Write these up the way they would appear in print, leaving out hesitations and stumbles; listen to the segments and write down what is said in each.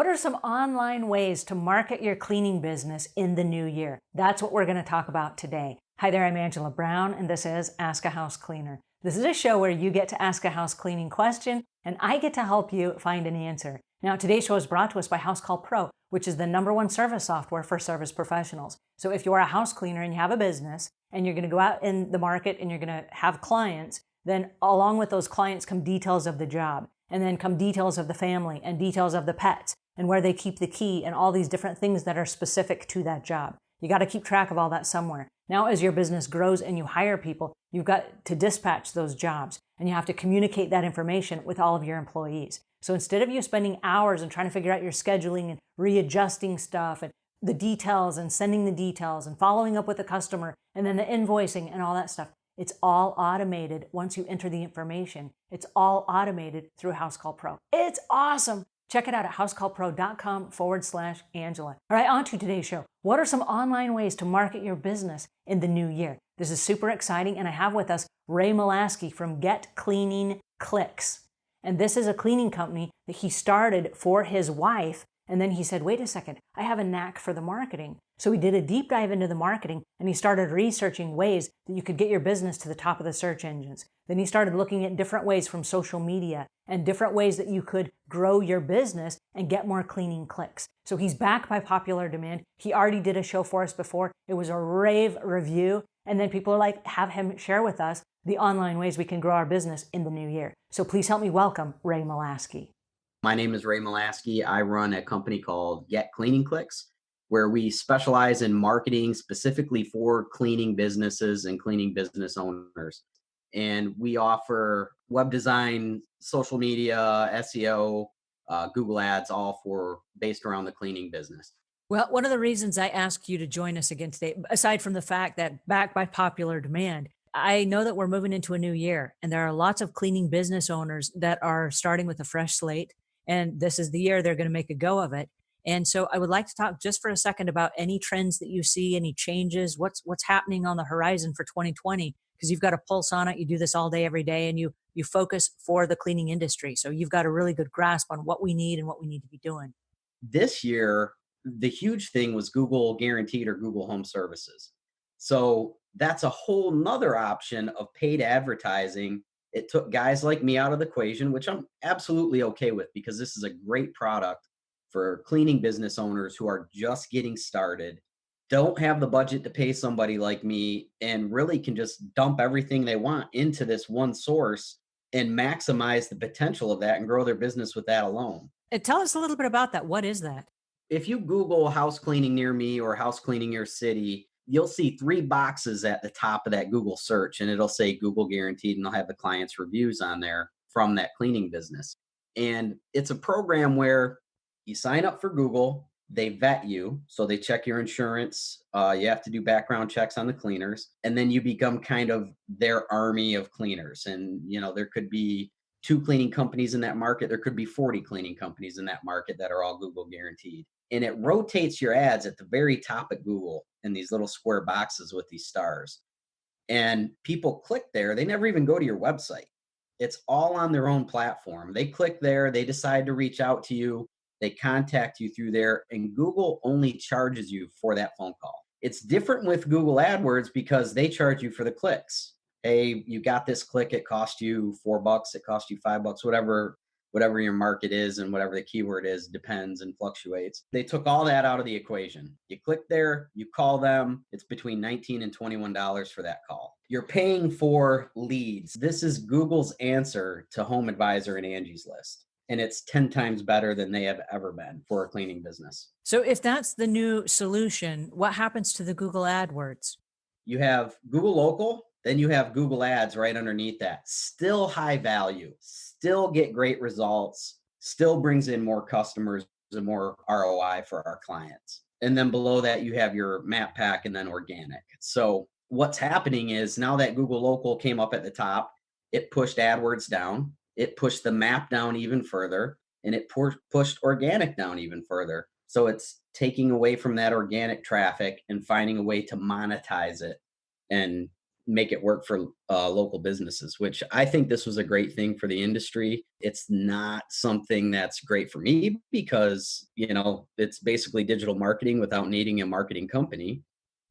What are some online ways to market your cleaning business in the new year? That's what we're going to talk about today. Hi there, I'm Angela Brown, and this is Ask a House Cleaner. This is a show where you get to ask a house cleaning question, and I get to help you find an answer. Now, today's show is brought to us by House Call Pro, which is the #1 service software for service professionals. So if you're a house cleaner and you have a business, and you're going to go out in the market and you're going to have clients, then along with those clients come details of the job, and then come details of the family and details of the pets and where they keep the key and all these different things that are specific to that job. You got to keep track of all that somewhere. Now, as your business grows and you hire people, you've got to dispatch those jobs and you have to communicate that information with all of your employees. So instead of you spending hours and trying to figure out your scheduling and readjusting stuff and the details and sending the details and following up with the customer and then the invoicing and all that stuff, it's all automated once you enter the information. It's all automated through House Call Pro. It's awesome. Check it out at housecallpro.com/Angela. All right, on to today's show. What are some online ways to market your business in the new year? This is super exciting, and I have with us Ray Malaski from Get Cleaning Clicks. And this is a cleaning company that he started for his wife, and then he said, wait a second, I have a knack for the marketing. So he did a deep dive into the marketing, and he started researching ways that you could get your business to the top of the search engines. Then he started looking at different ways from social media and different ways that you could grow your business and get more cleaning clicks. So he's back by popular demand. He already did a show for us before. It was a rave review. And then people are like, have him share with us the online ways we can grow our business in the new year. So please help me welcome Ray Malaski. My name is Ray Malaski. I run a company called Get Cleaning Clicks, where we specialize in marketing specifically for cleaning businesses and cleaning business owners. And we offer web design, social media, SEO, Google Ads, all for based around the cleaning business. Well, one of the reasons I asked you to join us again today, aside from the fact that backed by popular demand, I know that we're moving into a new year and there are lots of cleaning business owners that are starting with a fresh slate. And this is the year they're going to make a go of it. And so I would like to talk just for a second about any trends that you see, any changes, what's happening on the horizon for 2020, because you've got a pulse on it. You do this all day, every day, and you focus for the cleaning industry. So you've got a really good grasp on what we need and what we need to be doing. This year, the huge thing was Google Guaranteed or Google Home Services. So that's a whole nother option of paid advertising. It took guys like me out of the equation, which I'm absolutely okay with because this is a great product for cleaning business owners who are just getting started, don't have the budget to pay somebody like me, and really can just dump everything they want into this one source and maximize the potential of that and grow their business with that alone. Tell us a little bit about that. What is that? If you Google house cleaning near me or house cleaning your city, you'll see 3 boxes at the top of that Google search, and it'll say Google Guaranteed, and they'll have the client's reviews on there from that cleaning business. And it's a program where you sign up for Google, they vet you, so they check your insurance. You have to do background checks on the cleaners, and then you become kind of their army of cleaners. And there could be 2 cleaning companies in that market. There could be 40 cleaning companies in that market that are all Google Guaranteed. And it rotates your ads at the very top of Google in these little square boxes with these stars. And people click there. They never even go to your website. It's all on their own platform. They click there. They decide to reach out to you. They contact you through there, and Google only charges you for that phone call. It's different with Google AdWords because they charge you for the clicks. Hey, you got this click. It cost you $4. It cost you $5, whatever your market is and whatever the keyword is depends and fluctuates. They took all that out of the equation. You click there, you call them. It's between $19 and $21 for that call. You're paying for leads. This is Google's answer to Home Advisor and Angie's List. And it's 10 times better than they have ever been for a cleaning business. So if that's the new solution, what happens to the Google AdWords? You have Google Local, then you have Google Ads right underneath that. Still high value, still get great results, still brings in more customers and more ROI for our clients. And then below that, you have your map pack and then organic. So what's happening is now that Google Local came up at the top, it pushed AdWords down. It pushed the map down even further, and it pushed organic down even further. So it's taking away from that organic traffic and finding a way to monetize it and make it work for local businesses, which I think this was a great thing for the industry. It's not something that's great for me because, it's basically digital marketing without needing a marketing company.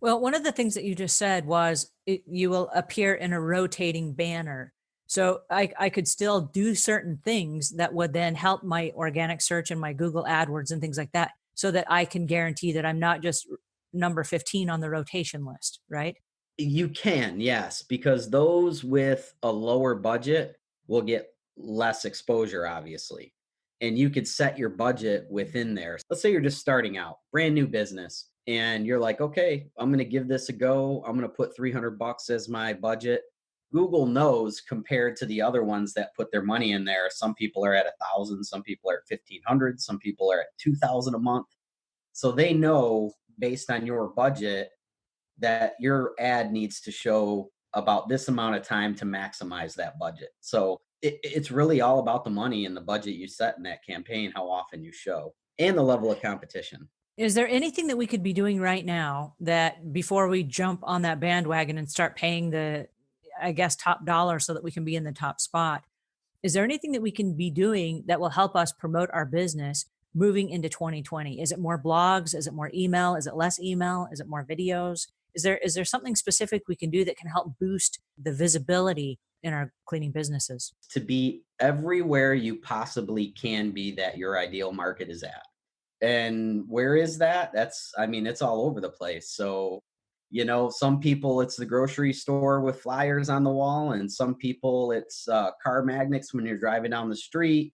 Well, one of the things that you just said was you will appear in a rotating banner. So I could still do certain things that would then help my organic search and my Google AdWords and things like that so that I can guarantee that I'm not just number 15 on the rotation list, right? You can, yes, because those with a lower budget will get less exposure, obviously. And you could set your budget within there. Let's say you're just starting out, brand new business, and you're like, okay, I'm going to give this a go. I'm going to put 300 bucks as my budget. Google knows compared to the other ones that put their money in there. Some people are at 1,000, some people are at 1,500, some people are at 2,000 a month. So they know based on your budget that your ad needs to show about this amount of time to maximize that budget. So it's really all about the money and the budget you set in that campaign, how often you show, and the level of competition. Is there anything that we could be doing right now that before we jump on that bandwagon and start paying the, I guess, top dollar so that we can be in the top spot? Is there anything that we can be doing that will help us promote our business moving into 2020? Is it more blogs? Is it more email? Is it less email? Is it more videos? Is there something specific we can do that can help boost the visibility in our cleaning businesses? To be everywhere you possibly can be that your ideal market is at. And where is that? I mean, it's all over the place. So, some people it's the grocery store with flyers on the wall, and some people it's car magnets when you're driving down the street.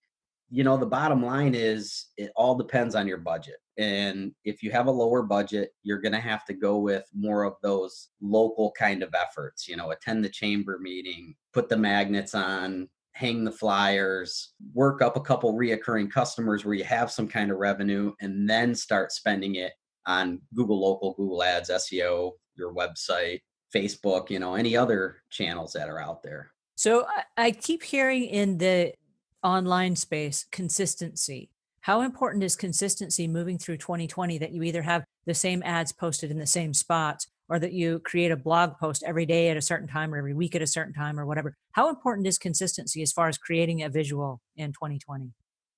The bottom line is it all depends on your budget. And if you have a lower budget, you're going to have to go with more of those local kind of efforts, attend the chamber meeting, put the magnets on, hang the flyers, work up a couple reoccurring customers where you have some kind of revenue, and then start spending it on Google Local, Google Ads, SEO, your website, Facebook, any other channels that are out there. So I keep hearing in the online space consistency. How important is consistency moving through 2020 that you either have the same ads posted in the same spots or that you create a blog post every day at a certain time or every week at a certain time or whatever? How important is consistency as far as creating a visual in 2020?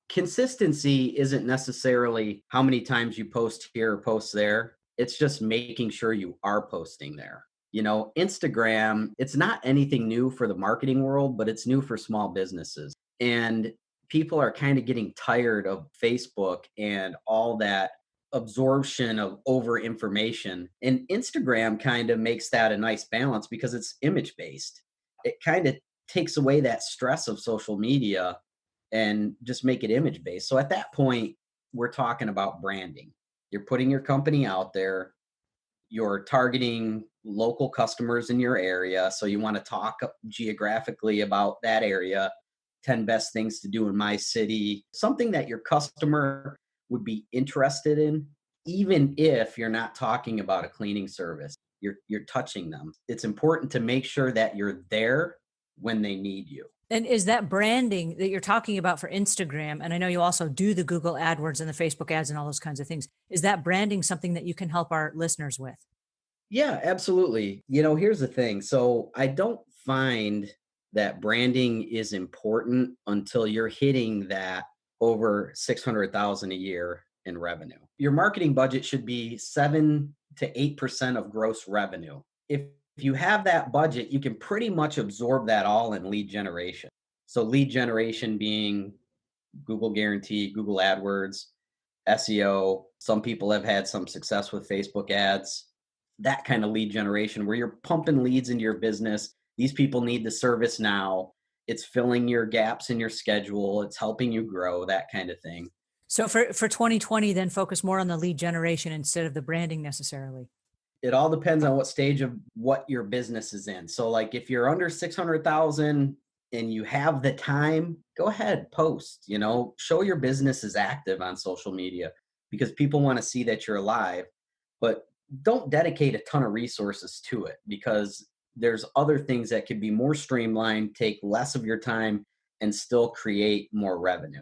Consistency isn't necessarily how many times you post here or post there. It's just making sure you are posting there. Instagram, it's not anything new for the marketing world, but it's new for small businesses. And people are kind of getting tired of Facebook and all that absorption of over information. And Instagram kind of makes that a nice balance because it's image based. It kind of takes away that stress of social media and just make it image based. So at that point, we're talking about branding. You're putting your company out there, you're targeting local customers in your area. So you want to talk geographically about that area, 10 best things to do in my city, something that your customer would be interested in, even if you're not talking about a cleaning service. You're touching them. It's important to make sure that you're there when they need you. And is that branding that you're talking about for Instagram? And I know you also do the Google AdWords and the Facebook ads and all those kinds of things. Is that branding something that you can help our listeners with? Yeah, absolutely. Here's the thing. So I don't find that branding is important until you're hitting that over 600,000 a year in revenue. Your marketing budget should be 7 to 8% of gross revenue. If you have that budget, you can pretty much absorb that all in lead generation. So lead generation being Google Guarantee, Google AdWords, SEO. Some people have had some success with Facebook ads, that kind of lead generation where you're pumping leads into your business. These people need the service now. It's filling your gaps in your schedule. It's helping you grow, that kind of thing. So for 2020, then focus more on the lead generation instead of the branding necessarily. It all depends on what stage of what your business is in. So like if you're under 600,000 and you have the time, go ahead, post, show your business is active on social media because people want to see that you're alive, but don't dedicate a ton of resources to it because there's other things that could be more streamlined, take less of your time and still create more revenue.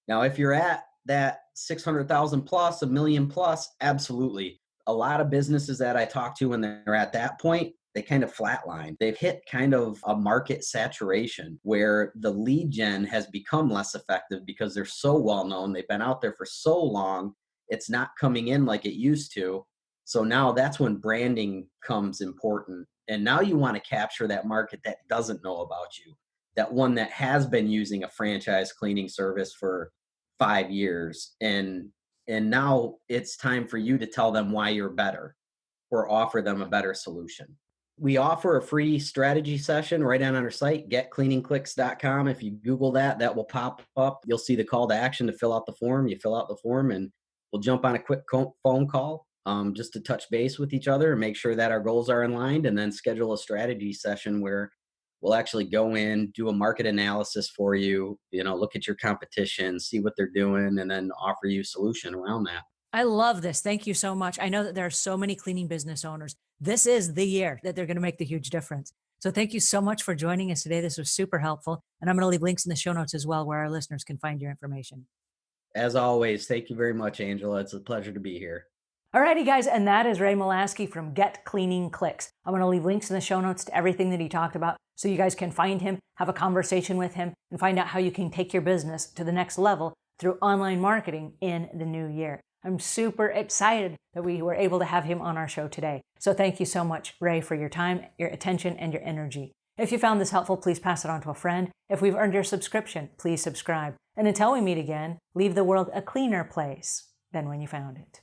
Now, if you're at that 600,000 plus, a million plus, absolutely. A lot of businesses that I talk to when they're at that point, they kind of flatline. They've hit kind of a market saturation where the lead gen has become less effective because they're so well known. They've been out there for so long, it's not coming in like it used to. So now that's when branding comes important. And now you want to capture that market that doesn't know about you, that one that has been using a franchise cleaning service for 5 years. And now it's time for you to tell them why you're better or offer them a better solution. We offer a free strategy session right on our site, getcleaningclicks.com. If you Google that, that will pop up. You'll see the call to action to fill out the form. You fill out the form, and we'll jump on a quick phone call just to touch base with each other and make sure that our goals are aligned, and then schedule a strategy session where we'll actually go in, do a market analysis for you, look at your competition, see what they're doing, and then offer you a solution around that. I love this. Thank you so much. I know that there are so many cleaning business owners. This is the year that they're going to make the huge difference. So thank you so much for joining us today. This was super helpful. And I'm going to leave links in the show notes as well where our listeners can find your information. As always, thank you very much, Angela. It's a pleasure to be here. Alrighty, guys, and that is Ray Malaski from Get Cleaning Clicks. I'm going to leave links in the show notes to everything that he talked about so you guys can find him, have a conversation with him, and find out how you can take your business to the next level through online marketing in the new year. I'm super excited that we were able to have him on our show today. So thank you so much, Ray, for your time, your attention, and your energy. If you found this helpful, please pass it on to a friend. If we've earned your subscription, please subscribe. And until we meet again, leave the world a cleaner place than when you found it.